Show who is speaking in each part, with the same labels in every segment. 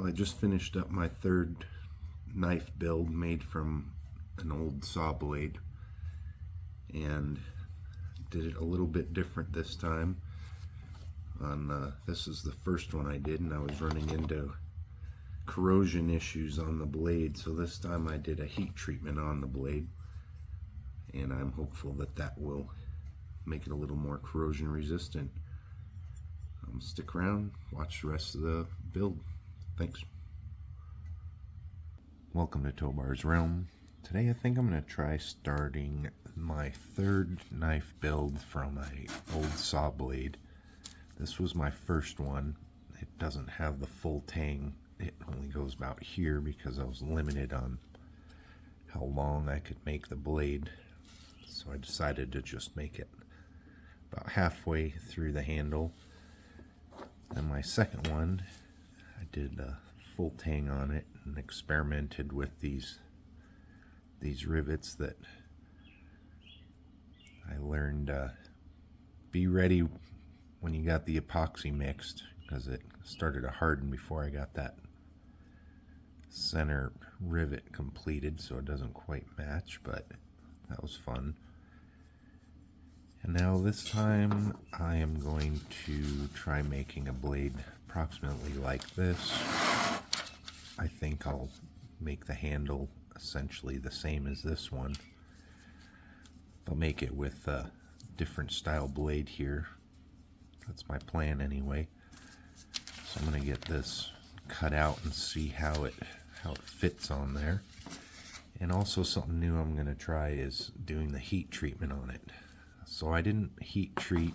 Speaker 1: Well, I just finished up my third knife build made from an old saw blade, and did it a little bit different this time. This is the first one I did, and I was running into corrosion issues on the blade, so this time I did a heat treatment on the blade, and I'm hopeful that that will make it a little more corrosion resistant. Stick around, watch the rest of the build. Thanks. Welcome to Tobar's Realm. Today I think I'm going to try starting my third knife build from an old saw blade. This was my first one. It doesn't have the full tang. It only goes about here because I was limited on how long I could make the blade. So I decided to just make it about halfway through the handle. And my second one, I did a full tang on it and experimented with these rivets that I learned. Be ready when you got the epoxy mixed, because it started to harden before I got that center rivet completed, so it doesn't quite match, but that was fun. And now this time I am going to try making a blade approximately like this. I think I'll make the handle essentially the same as this one. I'll make it with a different style blade here. That's my plan anyway. So I'm going to get this cut out and see how it fits on there. And also something new I'm going to try is doing the heat treatment on it. So I didn't heat treat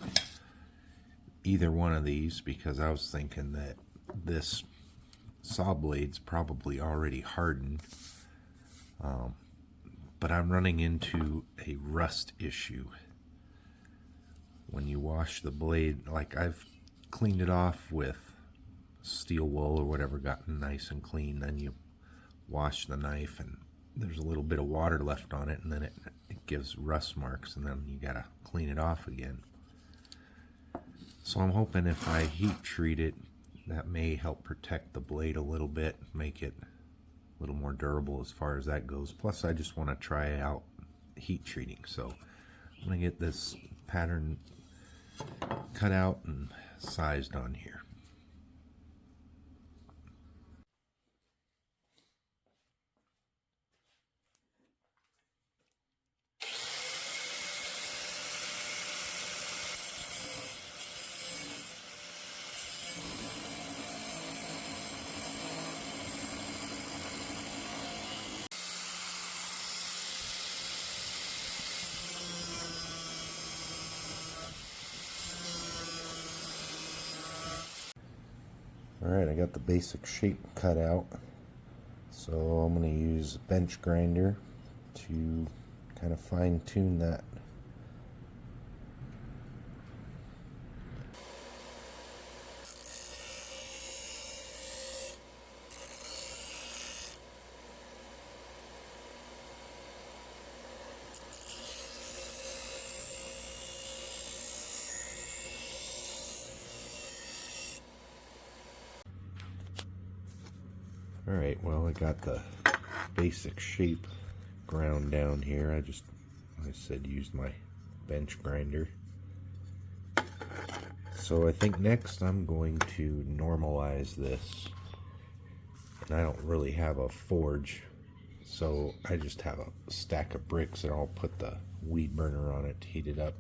Speaker 1: either one of these because I was thinking that this saw blade's probably already hardened. But I'm running into a rust issue. When you wash the blade, like I've cleaned it off with steel wool or whatever, gotten nice and clean, then you wash the knife and there's a little bit of water left on it, and then it gives rust marks, and then you gotta clean it off again. So I'm hoping if I heat treat it, that may help protect the blade a little bit, make it a little more durable as far as that goes. Plus I just want to try out heat treating, so I'm gonna get this pattern cut out and sized on here. Alright, I got the basic shape cut out, so I'm going to use a bench grinder to kind of fine tune that. Alright, well I got the basic shape ground down here. I said used my bench grinder. So I think next I'm going to normalize this. And I don't really have a forge, so I just have a stack of bricks and I'll put the weed burner on it to heat it up.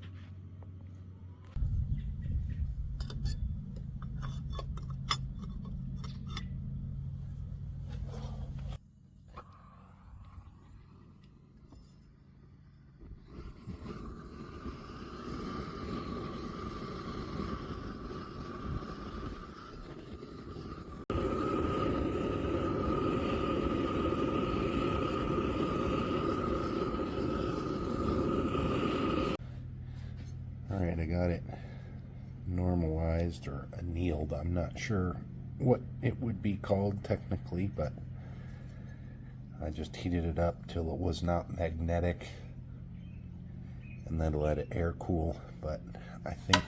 Speaker 1: Alright, I got it normalized or annealed. I'm not sure what it would be called technically, but I just heated it up till it was not magnetic and then let it air cool. But I think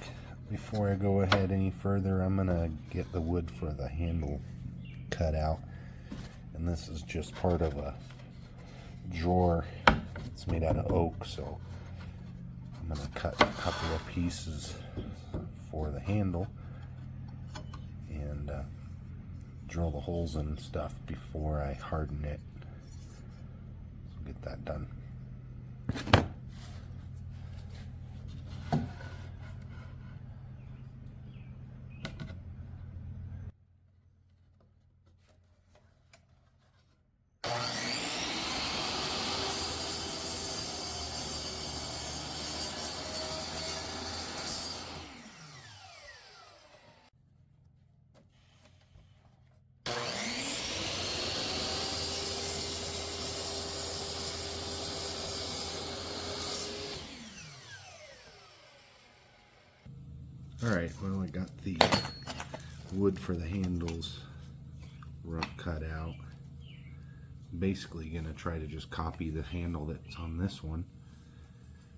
Speaker 1: before I go ahead any further, I'm gonna get the wood for the handle cut out. And this is just part of a drawer. It's made out of oak, so I'm going to cut a couple of pieces for the handle and drill the holes and stuff before I harden it. So get that done. Alright, well, I got the wood for the handles rough cut out. Basically going to try to just copy the handle that's on this one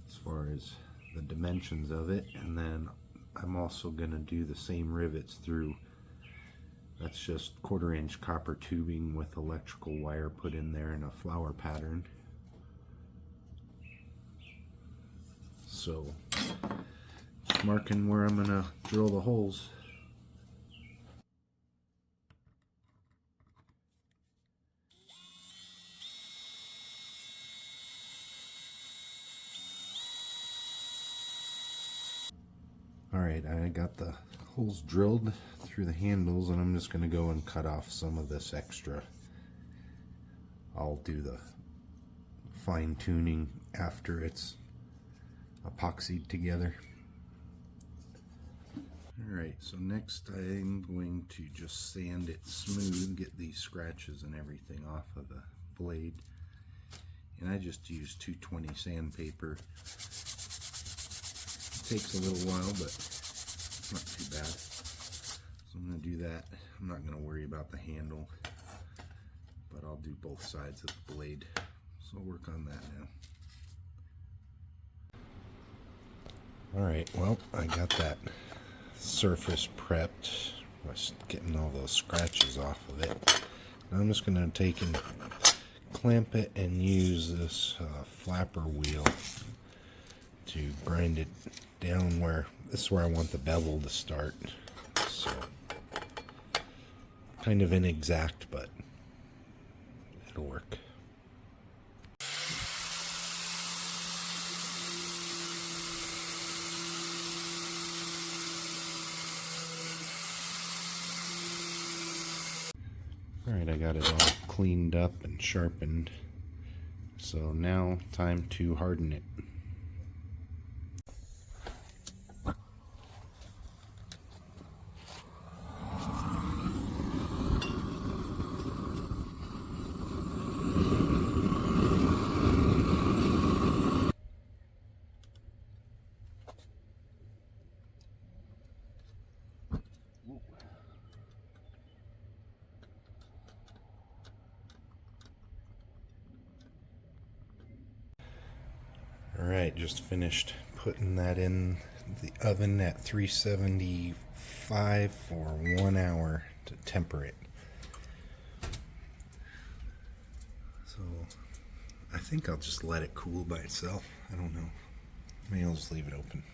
Speaker 1: as far as the dimensions of it, and then I'm also going to do the same rivets through. That's just 1/4 inch copper tubing with electrical wire put in there in a flower pattern. So marking where I'm gonna drill the holes. Alright, I got the holes drilled through the handles, and I'm just gonna go and cut off some of this extra. I'll do the fine tuning after it's epoxied together. Alright, so next I'm going to just sand it smooth, get these scratches and everything off of the blade. And I just use 220 sandpaper. It takes a little while, but it's not too bad. So I'm going to do that. I'm not going to worry about the handle, but I'll do both sides of the blade. So I'll work on that now. Alright, well, I got that surface prepped, was getting all those scratches off of it. Now I'm just going to take and clamp it and use this flapper wheel to grind it down where this is where I want the bevel to start. So kind of inexact, but it'll work. Alright, I got it all cleaned up and sharpened. So now time to harden it. Alright, just finished putting that in the oven at 375 for 1 hour to temper it. So I think I'll just let it cool by itself. I don't know. Maybe I'll just leave it open.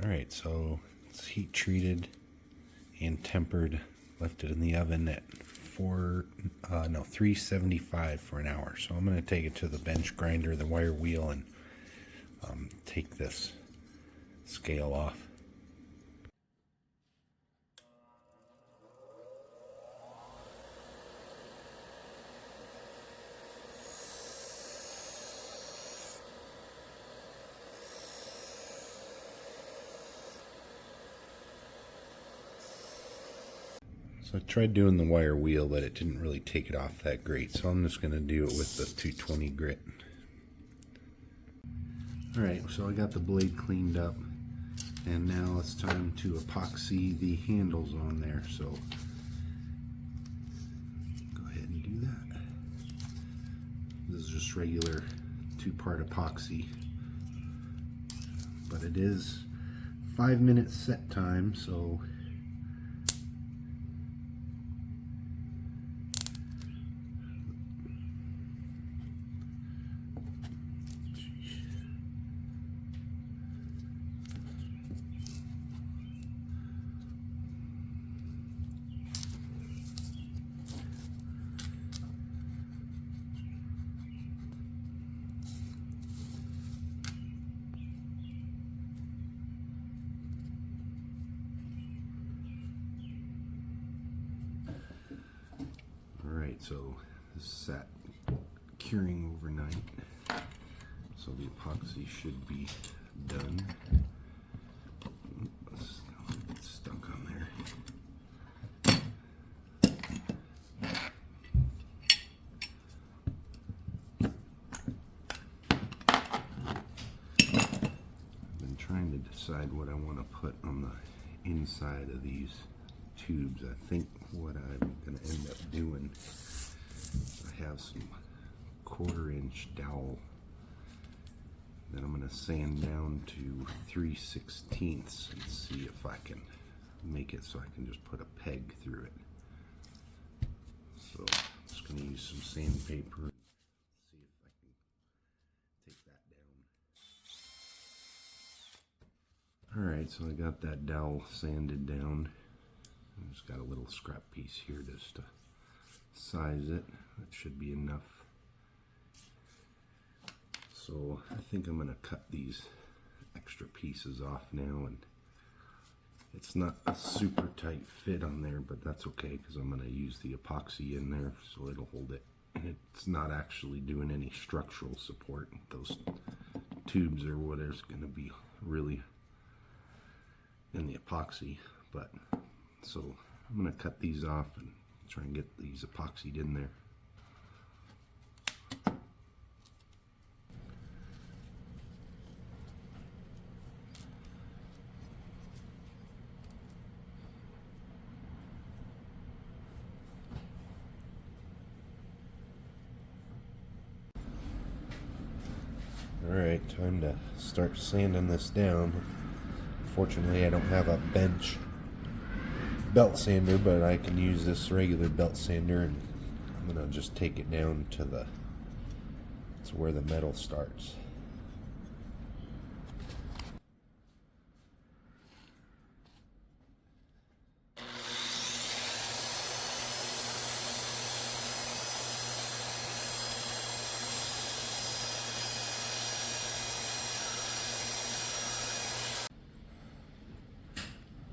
Speaker 1: Alright, so it's heat treated and tempered. Left it in the oven at 375 for an hour. So I'm going to take it to the bench grinder, the wire wheel, and take this scale off. So I tried doing the wire wheel, but it didn't really take it off that great. So I'm just going to do it with the 220 grit. Alright, so I got the blade cleaned up, and now it's time to epoxy the handles on there. So go ahead and do that. This is just regular 2-part epoxy, but it is 5 minutes set time, so Alright, so this sat curing overnight, so the epoxy should be done. Oops, it's stuck on there. I've been trying to decide what I want to put on the inside of these tubes. I think what I'm going to end up doing, I have some 1/4-inch dowel that I'm going to sand down to 3/16 and see if I can make it so I can just put a peg through it. So I'm just going to use some sandpaper and see if I can take that down. Alright, so I got that dowel sanded down. I just got a little scrap piece here just to size it. That should be enough. So I think I'm going to cut these extra pieces off now, and it's not a super tight fit on there, but that's okay because I'm going to use the epoxy in there so it'll hold it, and it's not actually doing any structural support. Those tubes are what is going to be really in the epoxy, but so I'm going to cut these off and try and get these epoxied in there. Alright, time to start sanding this down. Fortunately, I don't have a bench belt sander, but I can use this regular belt sander, and I'm going to just take it down to where the metal starts.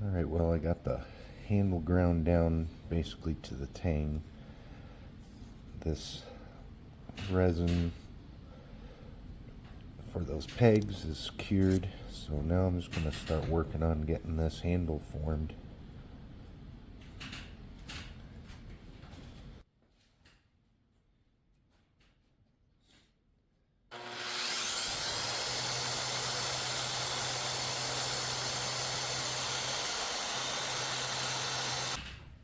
Speaker 1: Alright, well, I got the handle ground down basically to the tang. This resin for those pegs is cured, so now I'm just going to start working on getting this handle formed.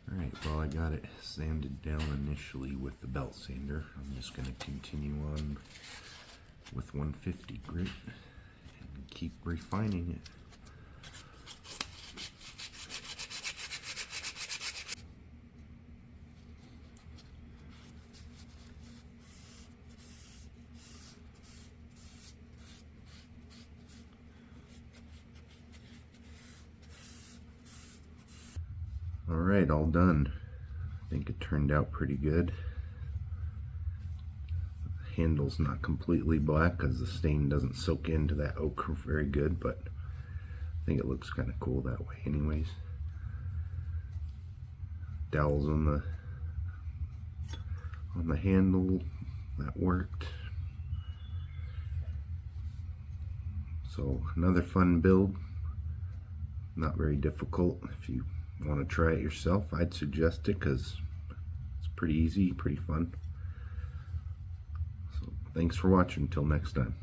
Speaker 1: Alright, well, I got it sanded down initially with the belt sander. I'm just going to continue on with 150 grit and keep refining it. Alright, all done. I think it turned out pretty good. The handle's not completely black because the stain doesn't soak into that oak very good, but I think it looks kind of cool that way anyways. Dowels on the handle, that worked. So another fun build, not very difficult. If you want to try it yourself, I'd suggest it because it's pretty easy, pretty fun. So thanks for watching. Until next time.